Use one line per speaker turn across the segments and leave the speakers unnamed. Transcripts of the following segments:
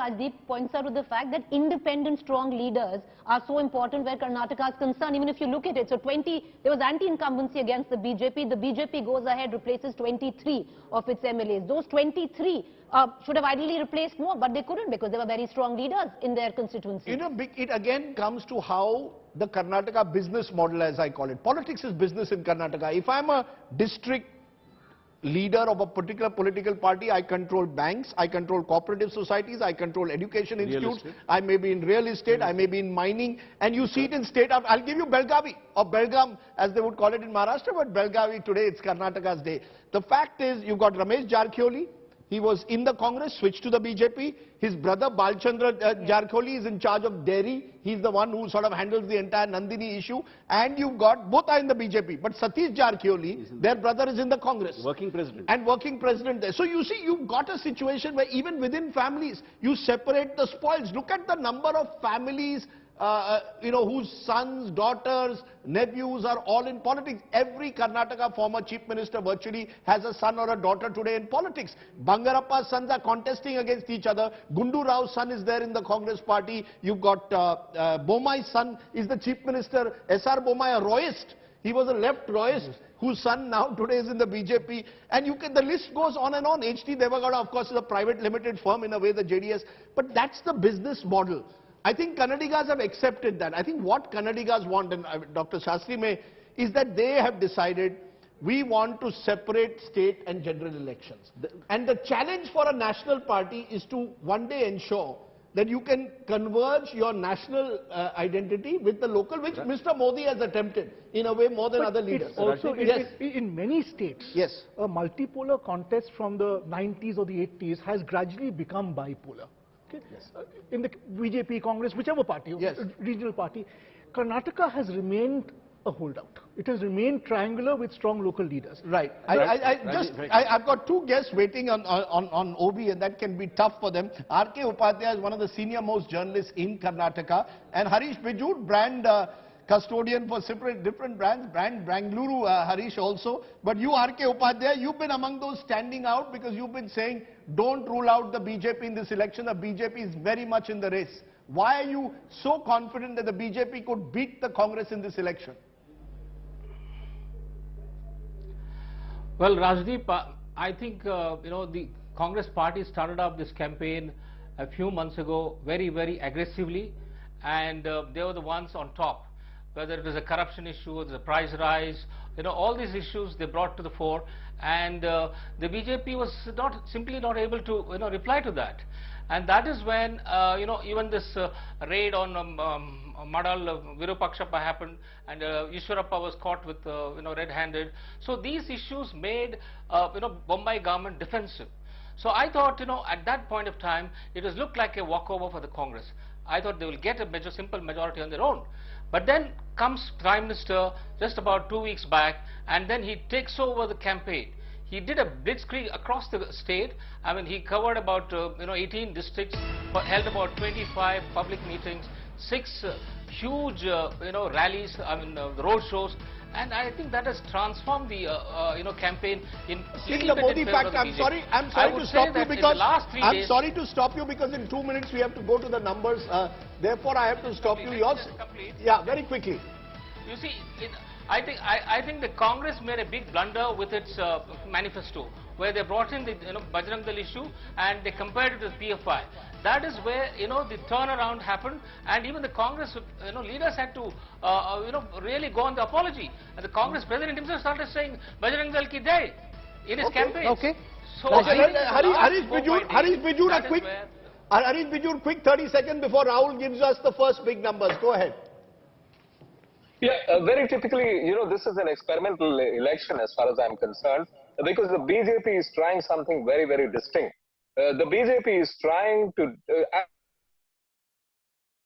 Rajdeep points out to the fact that independent, strong leaders are so important where Karnataka is concerned. Even if you look at it, so there was anti-incumbency against the BJP. The BJP goes ahead, replaces 23 of its MLAs. Those 23 should have ideally replaced more, but they couldn't because they were very strong leaders in their constituency.
You know, it again comes to how the Karnataka business model, as I call it. Politics is business in Karnataka. If I'm a district leader of a particular political party, I control banks, I control cooperative societies, I control education institutes, I may be in real estate, I may be in mining, and you see it in state. I'll give you Belgavi, or Belgaum as they would call it in Maharashtra, but Belgavi today, it's Karnataka's day. The fact is, you've got Ramesh Jarkhioli. He was in the Congress, switched to the BJP. His brother Balchandra Jarkhioli is in charge of dairy. He's the one who sort of handles the entire Nandini issue. And you've got, both are in the BJP. But Satish Jarkhioli, their brother, is in the Congress.
Working president.
And working president there. So you see, you've got a situation where even within families, you separate the spoils. Look at the number of families whose sons, daughters, nephews are all in politics. Every Karnataka former chief minister virtually has a son or a daughter today in politics. Bangarappa's sons are contesting against each other. Gundu Rao's son is there in the Congress party. You've got Bomai's son is the chief minister. S.R. Bomai, a Royist. He was a left Royist whose son now today is in the BJP. And the list goes on and on. H.T. Devagowda, of course, is a private limited firm in a way, the JDS. But that's the business model. I think Kannadigas have accepted that. I think what Kannadigas want, and Dr. Shastri is that they have decided we want to separate state and general elections. And the challenge for a national party is to one day ensure that you can converge your national identity with the local, which Mr. Modi has attempted in a way more than other leaders.
Also, in many states, a multipolar contest from the 90s or the 80s has gradually become bipolar. Okay. In the BJP, Congress, whichever party, regional party, Karnataka has remained a holdout. It has remained triangular with strong local leaders.
Right. I've got two guests waiting on OB, and that can be tough for them. R.K. Upadhyaya is one of the senior most journalists in Karnataka, and Harish Bijud, brand custodian for different brands, Bangalore, Harish also. But you, R.K. Upadhyaya, you've been among those standing out because you've been saying, don't rule out the BJP in this election. The BJP is very much in the race. Why are you so confident that the BJP could beat the Congress in this election?
Well, Rajdeep, I think, the Congress party started up this campaign a few months ago very, very aggressively, and they were the ones on top. Whether it was a corruption issue, the price rise, all these issues they brought to the fore, and the BJP was simply not able to, reply to that. And that is when, even this raid on Madal Virupakshappa happened, and Ishwarappa was caught with, red-handed. So these issues made, Bombay government defensive. So I thought, at that point of time, it was looked like a walkover for the Congress. I thought they will get a simple majority on their own. But then comes Prime Minister just about 2 weeks back, and then he takes over the campaign. He did a blitzkrieg across the state. I mean, he covered about 18 districts, held about 25 public meetings, 6 huge rallies, the road shows, and I think that has transformed the campaign in
the Modi fact. I'm sorry to stop you because in 2 minutes we have to go to the numbers. Therefore, I have to stop you. Yeah, very quickly.
You see, I think the Congress made a big blunder with its manifesto, where they brought in the Bajrang Dal issue and they compared it with PFI. That is where the turnaround happened, and even the Congress leaders had to really go on the apology. And the Congress president himself started saying Bajrang Dal ki jai in his campaign.
Okay.
So
Harish Bijud, quick 30 seconds before Rahul gives us the first big numbers. Go ahead.
Yeah, very typically, this is an experimental election as far as I'm concerned, because the BJP is trying something very, very distinct. The BJP is trying to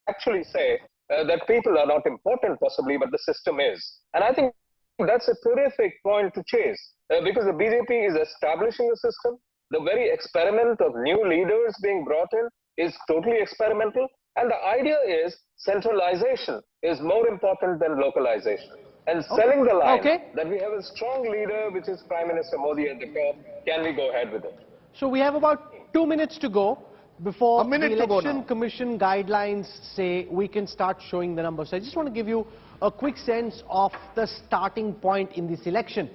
actually say that people are not important possibly, but the system is. And I think that's a terrific point to chase, because the BJP is establishing a system. The very experiment of new leaders being brought in is totally experimental. And the idea is centralization is more important than localization. And selling the line that we have a strong leader, which is Prime Minister Modi at the top, can we go ahead with it?
So we have about 2 minutes to go.
before the
to go
Election
now.
Commission guidelines say we can start showing the numbers. So I just want to give you a quick sense of the starting point in this election.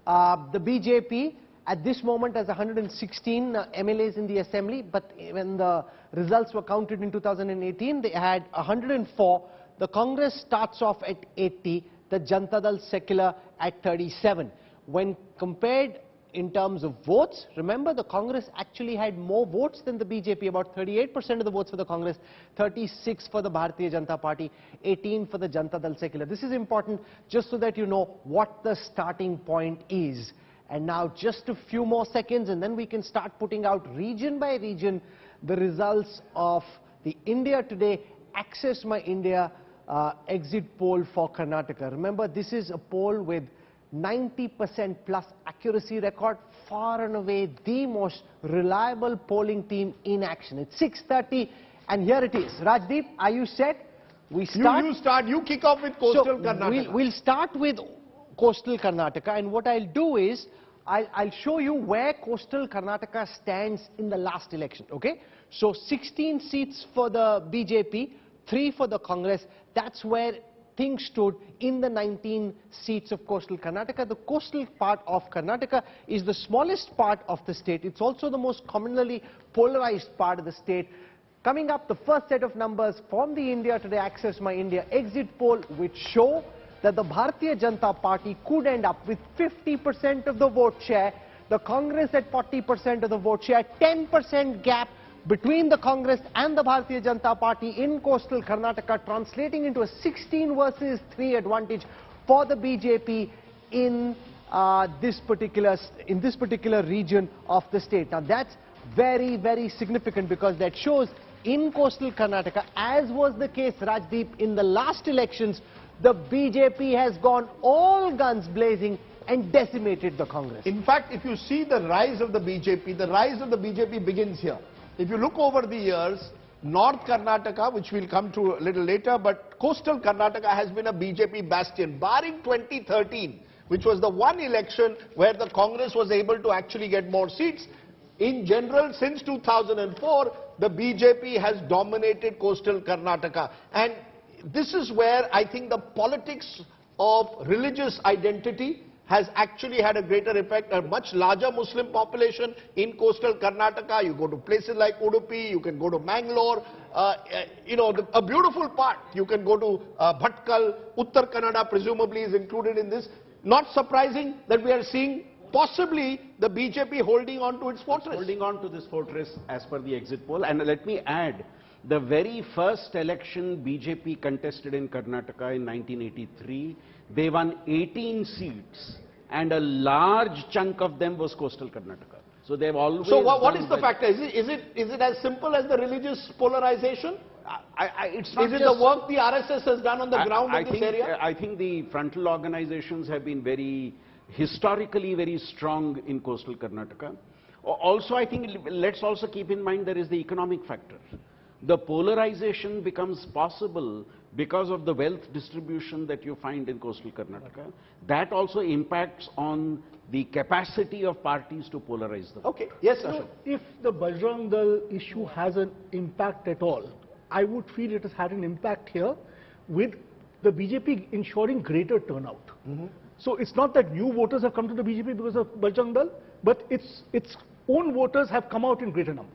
The BJP at this moment has 116 MLAs in the assembly, but when the results were counted in 2018, they had 104. The Congress starts off at 80, the Janata Dal secular at 37. When compared in terms of votes, remember the Congress actually had more votes than the BJP, about 38% of the votes for the Congress, 36 for the Bharatiya Janata Party, 18 for the Janata Dal secular. This is important just so that you know what the starting point is. And now just a few more seconds and then we can start putting out region by region the results of the India Today Access My India exit poll for Karnataka. Remember, this is a poll with 90% plus accuracy record, far and away the most reliable polling team in action. It's 6:30 and here it is. Rajdeep, are you set? We start.
You start, you kick off with coastal Karnataka.
We'll start with coastal Karnataka, and what I'll do is, I'll show you where coastal Karnataka stands in the last election, okay? So 16 seats for the BJP, 3 for the Congress. That's where things stood in the 19 seats of coastal Karnataka. The coastal part of Karnataka is the smallest part of the state. It's also the most commonly polarized part of the state. Coming up, the first set of numbers from the India Today Access My India exit poll, which show that the Bharatiya Janata Party could end up with 50% of the vote share, the Congress at 40% of the vote share, 10% gap between the Congress and the Bharatiya Janata Party in coastal Karnataka, translating into a 16 versus 3 advantage for the BJP in this particular region of the state. Now that's very, very significant because that shows in coastal Karnataka, as was the case, Rajdeep, in the last elections, the BJP has gone all guns blazing and decimated the Congress.
In fact, if you see the rise of the BJP begins here. If you look over the years, North Karnataka, which we'll come to a little later, but coastal Karnataka has been a BJP bastion, barring 2013, which was the one election where the Congress was able to actually get more seats. In general, since 2004, the BJP has dominated coastal Karnataka. And this is where I think the politics of religious identity has actually had a greater effect. A much larger Muslim population in coastal Karnataka. You go to places like Udupi, you can go to Mangalore, a beautiful part. You can go to Bhatkal, Uttar Kannada presumably is included in this. Not surprising that we are seeing possibly the BJP holding on to its fortress.
Holding on to this fortress as per the exit poll. And let me add, the very first election BJP contested in Karnataka in 1983, they won 18 seats and a large chunk of them was coastal Karnataka. So they've always...
So what is the factor? Is it as simple as the religious polarization?
It's not
is it the work the RSS has done on the ground in this area?
I think the frontal organizations have been historically very strong in coastal Karnataka. Also, I think let's also keep in mind there is the economic factor. The polarization becomes possible because of the wealth distribution that you find in coastal Karnataka. That also impacts on the capacity of parties to polarize them.
Okay. Yes, Ashok.
If the Bajrang Dal issue has an impact at all, I would feel it has had an impact here with the BJP ensuring greater turnout. So it's not that new voters have come to the BJP because of Bajrang Dal, but its own voters have come out in greater numbers.